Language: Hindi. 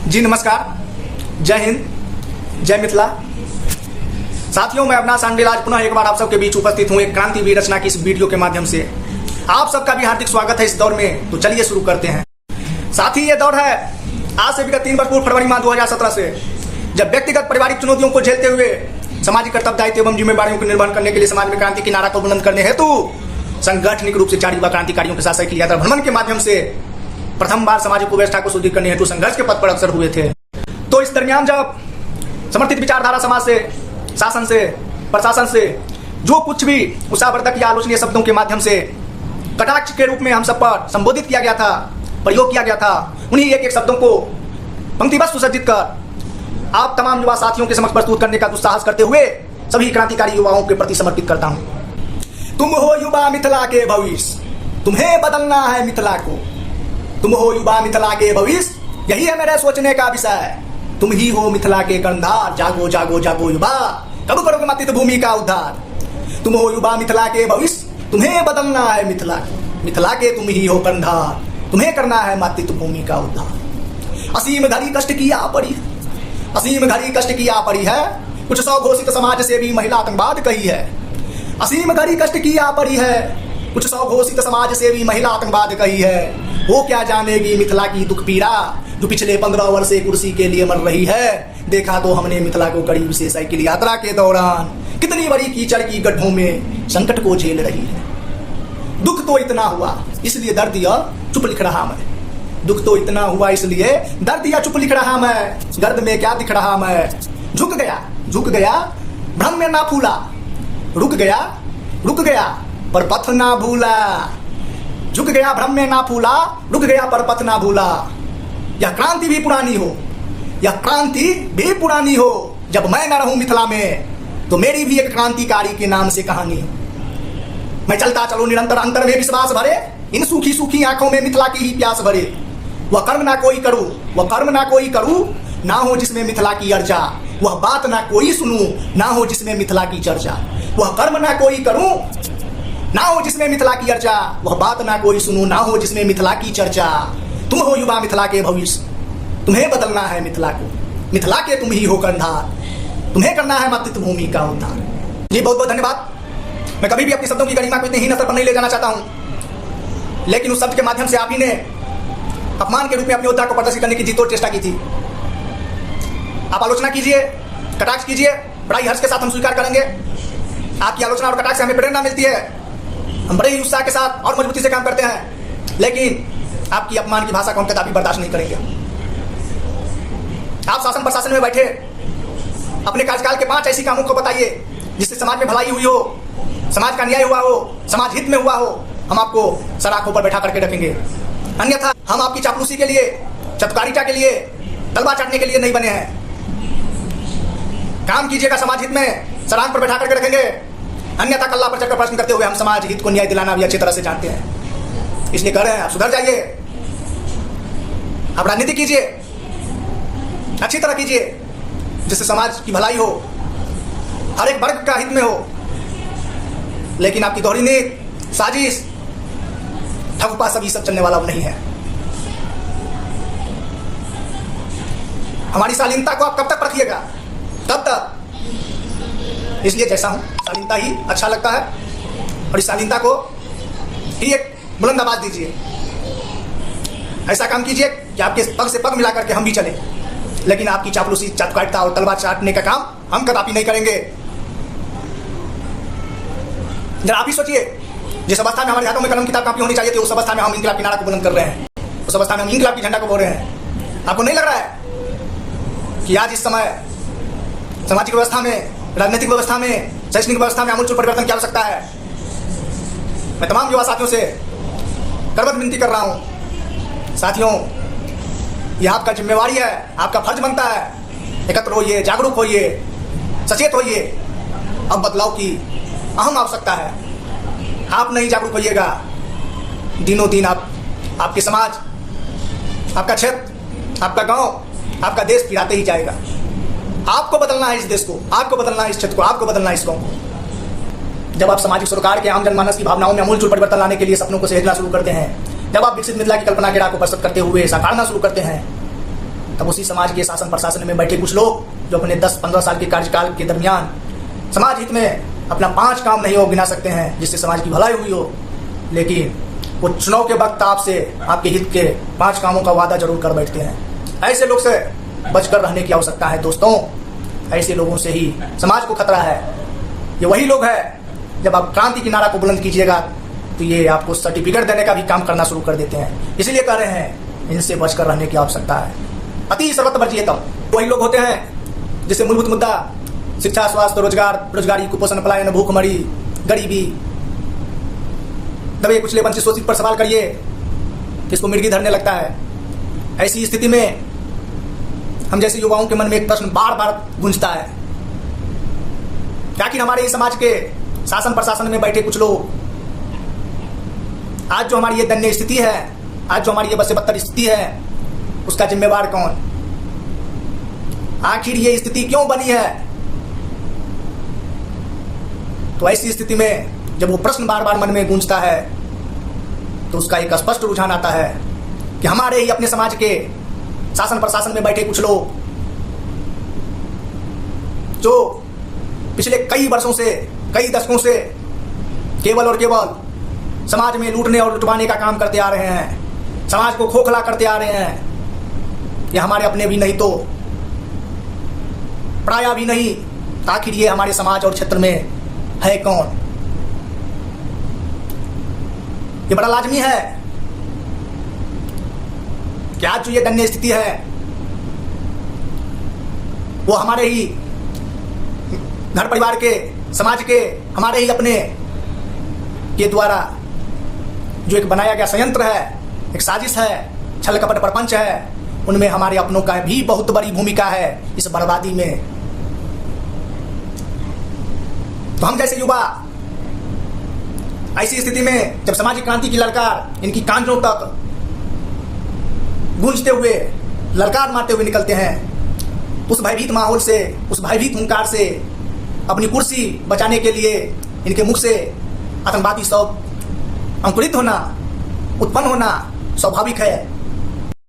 जी नमस्कार, जय हिंद, जय मिथिला। साथियों, मैं अविनाश सांडल आज पुनः एक बार आप सबके बीच उपस्थित हूं एक क्रांतिवीर रचना की इस वीडियो के माध्यम से। आप सबका भी हार्दिक स्वागत है इस दौर में। तो चलिए शुरू करते हैं। साथी, ये दौर है आज से विगत 3 वर्ष पूर्व फरवरी माह 2017 से, जब व्यक्तिगत पारिवारिक चुनौतियों को झेलते हुए सामाजिक कर्तव्य दायित्व एवं जिम्मेदारियों को निर्वहन करने के लिए समाज में क्रांति की नारा को बुलंद करने हेतु संगठनिक रूप से जारी हुआ क्रांतिकारियों के साथ साइकिल यात्रा भ्रमण के माध्यम से प्रथम बार सामाजिक व्यवस्था को सुदृढ़ करने हेतु संघर्ष के पथ पर अग्रसर हुए थे। तो इस दरमियान जब समर्थित विचारधारा समाज से, शासन से, प्रशासन से जो कुछ भी उत्साहवर्धक या आलोचनीय शब्दों के माध्यम से कटाक्ष के रूप में हम सब पर संबोधित किया गया था, प्रयोग किया गया था, उन्हीं एक एक शब्दों को पंक्तिबद्ध सुसज्जित कर आप तमाम युवा साथियों के समक्ष प्रस्तुत करने का दुस्साहस करते हुए सभी क्रांतिकारी युवाओं के प्रति समर्पित करता हूं। तुम हो युवा मिथिला के भविष्य, तुम्हें बदलना है मिथिला को। तुम हो युवा मिथिला के भविष्य, यही है मेरे सोचने का विषय। तुम ही हो मिथिला के कर्णधार, जागो जागो जागो युवा, कब करोगे मातृभूमि का उद्धार। तुम हो युवा मिथिला के भविष्य, तुम्हें बदलना है मिथिला को। मिथिला के तुम ही हो कर्णधार, तुम्हें करना है मातृभूमि का उद्धार। असीम घड़ी कष्ट की आ पड़ी, असीम घड़ी कष्ट की आ पड़ी है, कुछ सौ घोषित समाज से भी महिला आतंकवाद कही है। असीम घड़ी कष्ट की आ पड़ी है, कुछ सौ घोषित समाज से भी महिला आतंकवाद कही है। वो क्या जानेगी मिथिला की दुख पीड़ा, जो पिछले 15 वर्ष से कुर्सी के लिए मर रही है। देखा तो हमने मिथिला को करीब से साइकिल यात्रा के दौरान कितनी बड़ी कीचड़ की गड्ढों में संकट को झेल रही है। दुख तो इतना हुआ इसलिए दर्द या चुप लिख रहा मैं। दुख तो इतना हुआ इसलिए दर्द या चुप लिख रहा मैं। गर्द में क्या दिख रहा मैं, झुक गया भ्रम में ना फूला। रुक गया पर पथ ना भूला। झुक गया भ्रम में ना फूला, रुक गया पर पथ ना भूला। यह क्रांति भी पुरानी हो, यह क्रांति भी पुरानी हो। जब मैं न रहूं मिथिला में तो मेरी भी एक क्रांतिकारी के नाम से कहानी हो। मैं चलता चलूं निरंतर अंतर में विश्वास भरे, इन सूखी सूखी आंखों में मिथिला की ही प्यास भरे। वह कर्म ना कोई करूं, ना हो जिसमें मिथिला की अर्चा। वह बात ना कोई सुनूं, ना हो जिसमें मिथिला की चर्चा। वह कर्म ना कोई करूं, ना हो जिसमें मिथिला की अर्चा। वह बात ना कोई सुनूं, ना हो जिसमें मिथिला की चर्चा। तुम हो युवा मिथिला के भविष्य, तुम्हें बदलना है मिथिला को। मिथिला के तुम ही हो कर्णधार, तुम्हें करना है मातृभूमि का उद्धार। जी बहुत बहुत धन्यवाद। मैं कभी भी अपने शब्दों की गरिमा को इतने हीन स्तर पर नहीं ले जाना चाहता हूं, लेकिन उस शब्द के माध्यम से आप ही ने अपमान के रूप में अपने उद्धार को प्रदर्शित करने की जी तोड़ चेष्टा की थी। आप आलोचना कीजिए, कटाक्ष कीजिए, बड़ा ही हर्ष के साथ हम स्वीकार करेंगे। आपकी आलोचना और कटाक्ष से हमें प्रेरणा मिलती है, हम बड़े ही उत्साह के साथ और मजबूती से काम करते हैं। लेकिन आपकी अपमान की भाषा को हम कदापि बर्दाश्त नहीं करेंगे। आप शासन प्रशासन में बैठे अपने कार्यकाल के 5 ऐसी कामों को बताइए जिससे समाज में भलाई हुई हो, समाज का न्याय हुआ हो, समाज हित में हुआ हो। हम आपको सराखों पर बैठा करके रखेंगे। अन्यथा हम आपकी चापलूसी के लिए, चटकारिता के लिए, तलवा चाटने के लिए नहीं बने हैं। काम कीजिएगा समाज हित में, सराख पर बैठा करके रखेंगे। अन्यथा कल्ला पर चढ़कर प्रश्न करते हुए हम समाज हित को न्याय दिलाना भी अच्छी तरह से जानते हैं। इसलिए कह रहे हैं आप सुधर जाइए, आप राजनीति कीजिए, अच्छी तरह कीजिए जिससे समाज की भलाई हो, हर एक वर्ग का हित में हो। लेकिन आपकी दोहरी नीति, साजिश, ठगुपा सब चलने वाला नहीं है। हमारी शालीनता को आप कब तक रखिएगा, तब तक। इसलिए जैसा हूं शालीनता ही अच्छा लगता है, और इस शालीनता को ही एक बुलंद आवाज दीजिए। ऐसा काम कीजिए कि आपके पग से पग मिला करके हम भी चले। लेकिन आपकी चापलूसी, चटकारिता और तलवार चाटने का काम हम कदापि नहीं करेंगे। जरा आप ही सोचिए, जिस अवस्था में हमारे हाथों में कलम किताब कापी होनी चाहिए थी, उस अवस्था में हम इंकलाब की नारा को बुलंद कर रहे हैं। उस अवस्था में हम इंकलाब की झंडा को बोल रहे हैं। आपको नहीं लग रहा है कि आज इस समय सामाजिक व्यवस्था में, राजनीतिक व्यवस्था में, शैक्षणिक व्यवस्था में आमूलचूल परिवर्तन की आवश्यकता है? मैं तमाम युवा साथियों से करबद्ध विनती कर रहा हूं, साथियों, यह आपका जिम्मेवारी है, आपका फर्ज बनता है। एकत्र होइए, जागरूक होइए, सचेत होइए। अब बदलाव की अहम आवश्यकता है। आप नहीं जागरूक होइएगा, दिनों दिन आपके समाज, आपका क्षेत्र, आपका गांव, आपका देश पिराते ही जाएगा। आपको बदलना है इस देश को, आपको बदलना है इस क्षेत्र को, आपको बदलना है इस गांव को। जब आप सामाजिक सरोकार के आम जनमानस की भावनाओं में आमूलचूल परिवर्तन लाने के लिए सपनों को सहेजना शुरू करते हैं, जब आप विकसित मिथिला की कल्पना के राह को प्रस्तुत करते हुए साकारना शुरू करते हैं, तब उसी समाज के शासन प्रशासन में बैठे कुछ लोग जो अपने 10-15 साल के कार्यकाल के दरमियान समाज हित में अपना 5 काम नहीं हो गिना सकते हैं जिससे समाज की भलाई हुई हो, लेकिन वो चुनाव के वक्त आपसे आपके हित के 5 कामों का वादा जरूर कर बैठते हैं। ऐसे लोग से बचकर रहने की आवश्यकता है दोस्तों। ऐसे लोगों से ही समाज को खतरा है। ये वही लोग हैं जब आप क्रांति की नारा को बुलंद कीजिएगा तो ये आपको सर्टिफिकेट देने का भी काम करना शुरू कर देते हैं। इसलिए कह रहे हैं इनसे बचकर रहने की आवश्यकता है। अति सर्वतवर्जियतम वही लोग होते हैं जिससे मूलभूत मुद्दा शिक्षा, स्वास्थ्य, रोजगार, बेरोजगारी, कुपोषण, पलायन, भूखमरी, गरीबी, दबे कुचले वंचित शोषित पर सवाल करिए इसको मिर्गी धरने लगता है। ऐसी स्थिति में हम जैसे युवाओं के मन में एक प्रश्न बार बार गूंजता है कि आखिर हमारे इस समाज के शासन प्रशासन में बैठे कुछ लोग आज जो हमारी ये दयनीय स्थिति है, आज जो हमारी ये बद से बदतर स्थिति है, उसका जिम्मेवार कौन? आखिर ये स्थिति क्यों बनी है? तो ऐसी स्थिति में जब वो प्रश्न बार बार मन में गूंजता है तो उसका एक स्पष्ट रुझान आता है कि हमारे ही अपने समाज के शासन प्रशासन में बैठे कुछ लोग जो पिछले कई वर्षों से, कई दशकों से केवल और केवल समाज में लूटने और लुटवाने का काम करते आ रहे हैं, समाज को खोखला करते आ रहे हैं। ये हमारे अपने भी नहीं तो पराया भी नहीं। आखिर ये हमारे समाज और क्षेत्र में है कौन? ये बड़ा लाजमी है कि आज जो ये दयनीय स्थिति है वो हमारे ही घर परिवार के, समाज के, हमारे ही अपने के द्वारा जो एक बनाया गया संयंत्र है, एक साजिश है, छल कपट प्रपंच है, उनमें हमारे अपनों का भी बहुत बड़ी भूमिका है इस बर्बादी में। तो हम जैसे युवा ऐसी स्थिति में जब सामाजिक क्रांति की ललकार इनकी कांधों तक गूंजते हुए, ललकार मारते हुए निकलते हैं, उस भयभीत माहौल से, उस भयभीत हुंकार से अपनी कुर्सी बचाने के लिए इनके मुख से आतंकवादी शब्द अंकुरित होना, उत्पन्न होना स्वाभाविक है।